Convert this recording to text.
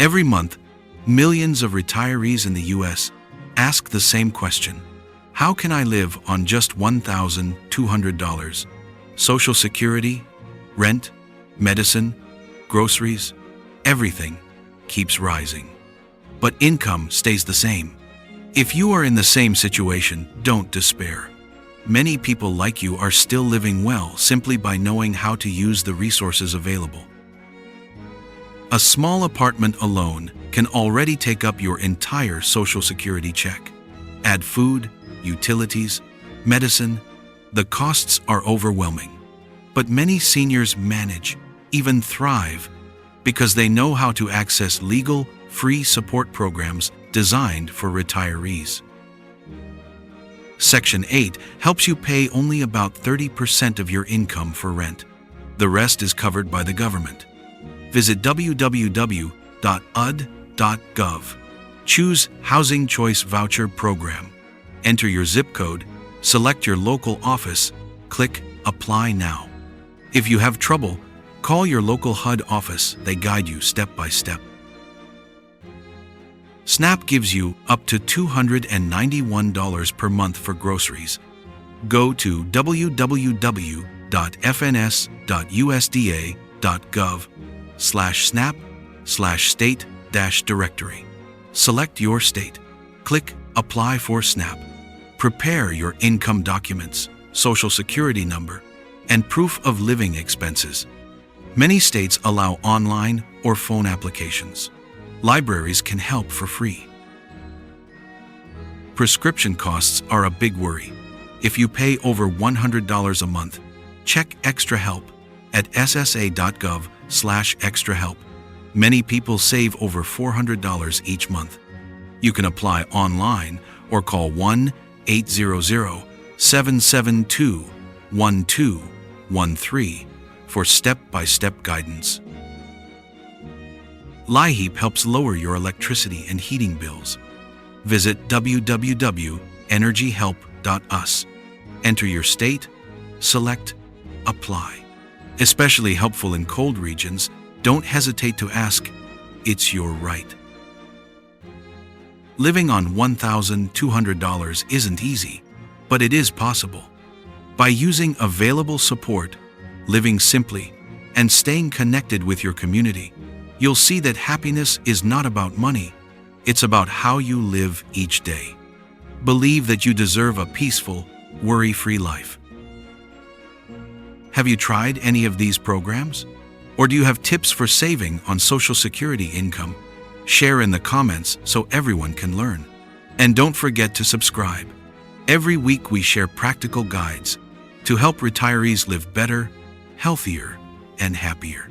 Every month, millions of retirees in the U.S. ask the same question. How can I live on just $1,200? Social Security, rent, medicine, groceries, everything keeps rising. But income stays the same. If you are in the same situation, don't despair. Many people like you are still living well simply by knowing how to use the resources available. A small apartment alone can already take up your entire Social Security check. Add food, utilities, medicine, the costs are overwhelming. But many seniors manage, even thrive, because they know how to access legal, free support programs designed for retirees. Section 8 helps you pay only about 30% of your income for rent. The rest is covered by the government. Visit www.ud.gov. Choose Housing Choice Voucher Program. Enter your zip code, select your local office, click Apply Now. If you have trouble, call your local HUD office. They guide you step by step. SNAP gives you up to $291 per month for groceries. Go to www.fns.usda.gov/snap/state-directory. Select your state. Click Apply for SNAP. Prepare your income documents, Social Security number, and proof of living expenses. Many states allow online or phone applications. Libraries can help for free. Prescription costs are a big worry. If you pay over $100 a month, check Extra Help at ssa.gov/extrahelp. Many people save over $400 each month. You can apply online or call 1-800-772-1213 for step-by-step guidance. LIHEAP helps lower your electricity and heating bills. Visit www.energyhelp.us. Enter your state, select Apply. Especially helpful in cold regions, don't hesitate to ask. It's your right. Living on $1,200 isn't easy, but it is possible. By using available support, living simply, and staying connected with your community, you'll see that happiness is not about money. It's about how you live each day. Believe that you deserve a peaceful, worry-free life. Have you tried any of these programs? Or do you have tips for saving on Social Security income? Share in the comments so everyone can learn. And don't forget to subscribe. Every week we share practical guides to help retirees live better, healthier, and happier.